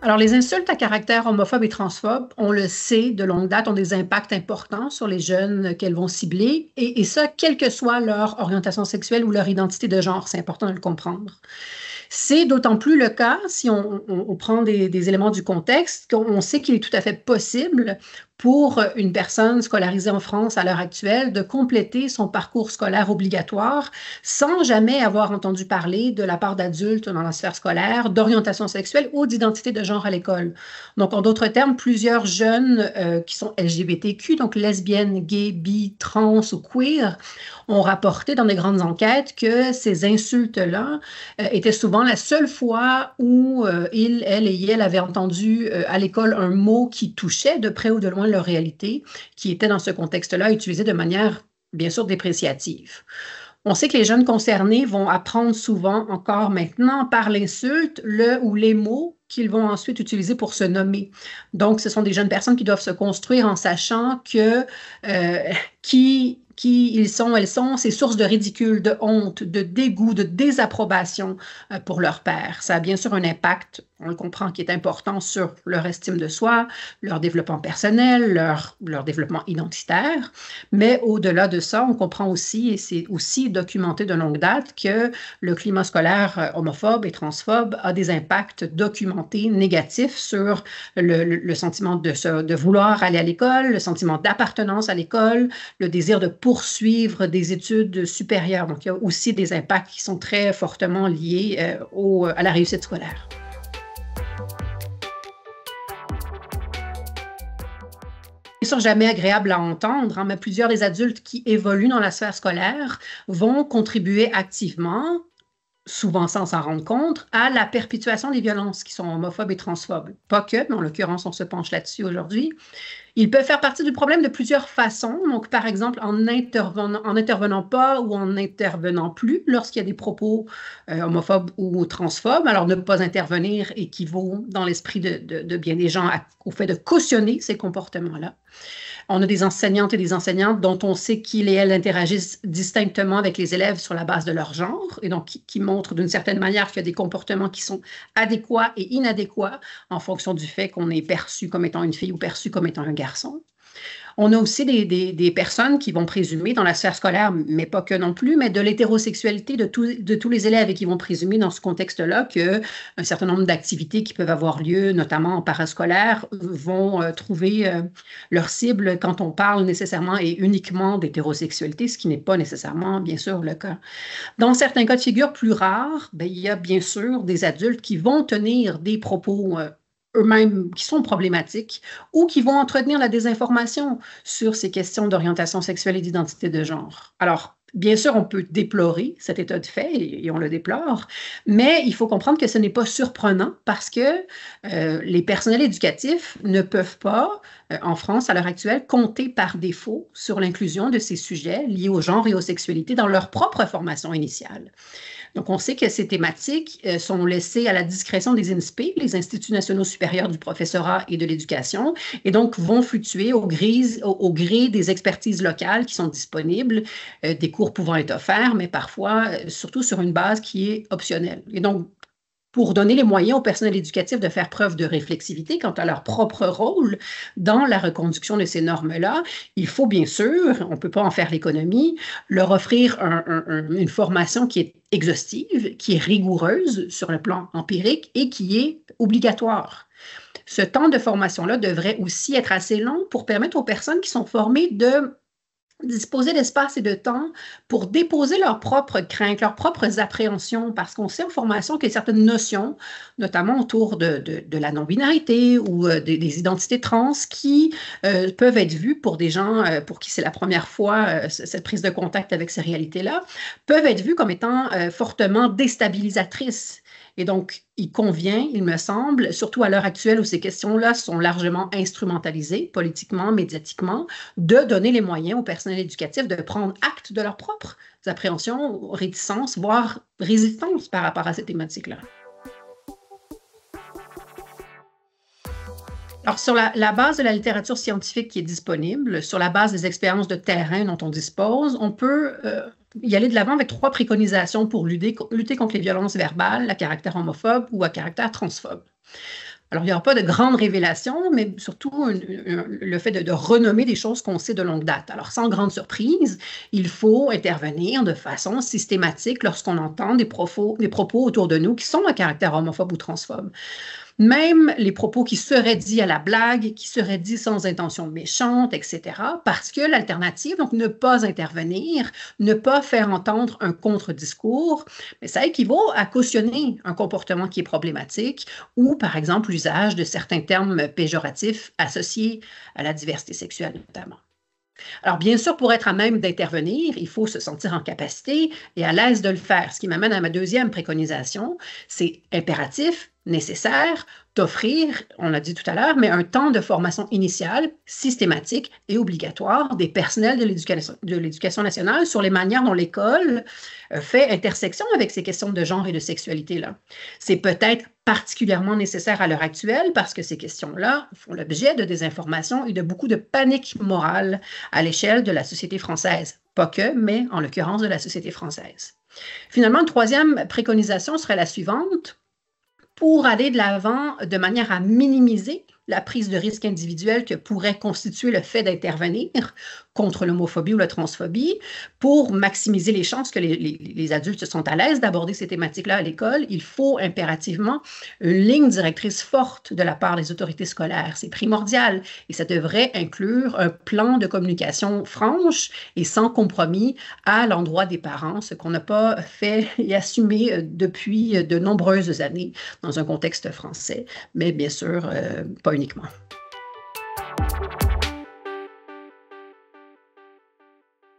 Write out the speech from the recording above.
Alors, les insultes à caractère homophobe et transphobe, on le sait de longue date, ont des impacts importants sur les jeunes qu'elles vont cibler, et ça, quelle que soit leur orientation sexuelle ou leur identité de genre, c'est important de le comprendre. C'est d'autant plus le cas si on prend des éléments du contexte qu'on sait qu'il est tout à fait possible pour une personne scolarisée en France à l'heure actuelle de compléter son parcours scolaire obligatoire sans jamais avoir entendu parler de la part d'adultes dans la sphère scolaire d'orientation sexuelle ou d'identité de genre à l'école. Donc, en d'autres termes, plusieurs jeunes qui sont LGBTQ, donc lesbiennes, gays, bi, trans ou queer, ont rapporté dans des grandes enquêtes que ces insultes-là étaient souvent la seule fois où il, elle et elle avaient entendu à l'école un mot qui touchait de près ou de loin leur réalité, qui était dans ce contexte-là utilisé de manière bien sûr dépréciative. On sait que les jeunes concernés vont apprendre souvent encore maintenant par l'insulte le ou les mots qu'ils vont ensuite utiliser pour se nommer. Donc, ce sont des jeunes personnes qui doivent se construire en sachant que qui ils sont, elles sont, c'est source de ridicule, de honte, de dégoût, de désapprobation pour leur père. Ça a bien sûr un impact, on le comprend, qui est important sur leur estime de soi, leur développement personnel, leur développement identitaire. Mais au-delà de ça, on comprend aussi, et c'est aussi documenté de longue date, que le climat scolaire homophobe et transphobe a des impacts documentés négatifs sur le sentiment de vouloir aller à l'école, le sentiment d'appartenance à l'école, le désir de poursuivre des études supérieures. Donc, il y a aussi des impacts qui sont très fortement liés à la réussite scolaire. Bien sûr, jamais agréable à entendre, mais plusieurs des adultes qui évoluent dans la sphère scolaire vont contribuer activement, souvent sans s'en rendre compte, à la perpétuation des violences qui sont homophobes et transphobes. Pas que, mais en l'occurrence, on se penche là-dessus aujourd'hui. Ils peuvent faire partie du problème de plusieurs façons. Donc, par exemple, en n'intervenant pas ou en n'intervenant plus lorsqu'il y a des propos homophobes ou transphobes. Alors, ne pas intervenir équivaut, dans l'esprit de bien des gens, au fait de cautionner ces comportements-là. On a des enseignantes et des enseignantes dont on sait qu'ils et elles interagissent distinctement avec les élèves sur la base de leur genre et donc qui montrent d'une certaine manière qu'il y a des comportements qui sont adéquats et inadéquats en fonction du fait qu'on est perçu comme étant une fille ou perçu comme étant un garçon. On a aussi des personnes qui vont présumer dans la sphère scolaire, mais pas que non plus, mais de l'hétérosexualité de tous les élèves et qui vont présumer dans ce contexte-là qu'un certain nombre d'activités qui peuvent avoir lieu, notamment en parascolaire, vont trouver leur cible quand on parle nécessairement et uniquement d'hétérosexualité, ce qui n'est pas nécessairement, bien sûr, le cas. Dans certains cas de figure plus rares, il y a bien sûr des adultes qui vont tenir des propos eux-mêmes qui sont problématiques ou qui vont entretenir la désinformation sur ces questions d'orientation sexuelle et d'identité de genre. Alors, bien sûr, on peut déplorer cet état de fait et on le déplore, mais il faut comprendre que ce n'est pas surprenant parce que les personnels éducatifs ne peuvent pas, en France à l'heure actuelle, compter par défaut sur l'inclusion de ces sujets liés au genre et aux sexualités dans leur propre formation initiale. Donc, on sait que ces thématiques sont laissées à la discrétion des INSPE, les Instituts nationaux supérieurs du professorat et de l'éducation, et donc vont fluctuer au gré des expertises locales qui sont disponibles, des cours pouvant être offerts, mais parfois, surtout sur une base qui est optionnelle. Et donc, pour donner les moyens au personnel éducatif de faire preuve de réflexivité quant à leur propre rôle dans la reconduction de ces normes-là, il faut bien sûr, on ne peut pas en faire l'économie, leur offrir une formation qui est exhaustive, qui est rigoureuse sur le plan empirique et qui est obligatoire. Ce temps de formation-là devrait aussi être assez long pour permettre aux personnes qui sont formées de disposer d'espace et de temps pour déposer leurs propres craintes, leurs propres appréhensions, parce qu'on sait en formation qu'il y a certaines notions, notamment autour de la non-binarité ou des identités trans, qui peuvent être vues pour des gens pour qui c'est la première fois cette prise de contact avec ces réalités-là, peuvent être vues comme étant fortement déstabilisatrices. Et donc, il convient, il me semble, surtout à l'heure actuelle où ces questions-là sont largement instrumentalisées politiquement, médiatiquement, de donner les moyens au personnel éducatif de prendre acte de leurs propres appréhensions, réticences, voire résistances par rapport à ces thématiques-là. Alors, sur la base de la littérature scientifique qui est disponible, sur la base des expériences de terrain dont on dispose, on peut y aller de l'avant avec 3 préconisations pour lutter contre les violences verbales à caractère homophobe ou à caractère transphobe. Alors, il n'y aura pas de grandes révélations, mais surtout le fait de renommer des choses qu'on sait de longue date. Alors, sans grande surprise, il faut intervenir de façon systématique lorsqu'on entend des propos autour de nous qui sont à caractère homophobe ou transphobe. Même les propos qui seraient dits à la blague, qui seraient dits sans intention méchante, etc., parce que l'alternative, donc ne pas intervenir, ne pas faire entendre un contre-discours, mais ça équivaut à cautionner un comportement qui est problématique ou, par exemple, l'usage de certains termes péjoratifs associés à la diversité sexuelle notamment. Alors, bien sûr, pour être à même d'intervenir, il faut se sentir en capacité et à l'aise de le faire, ce qui m'amène à ma deuxième préconisation. C'est impératif, nécessaire, d'offrir, on l'a dit tout à l'heure, mais un temps de formation initiale, systématique et obligatoire des personnels de l'éducation nationale sur les manières dont l'école fait intersection avec ces questions de genre et de sexualité-là. C'est peut-être particulièrement nécessaire à l'heure actuelle parce que ces questions-là font l'objet de désinformation et de beaucoup de panique morale à l'échelle de la société française. Pas que, mais en l'occurrence de la société française. Finalement, une troisième préconisation serait la suivante. Pour aller de l'avant de manière à minimiser la prise de risque individuelle que pourrait constituer le fait d'intervenir contre l'homophobie ou la transphobie, pour maximiser les chances que les adultes se sont à l'aise d'aborder ces thématiques-là à l'école, il faut impérativement une ligne directrice forte de la part des autorités scolaires. C'est primordial et ça devrait inclure un plan de communication franche et sans compromis à l'endroit des parents, ce qu'on n'a pas fait et assumé depuis de nombreuses années dans un contexte français, mais bien sûr, pas uniquement.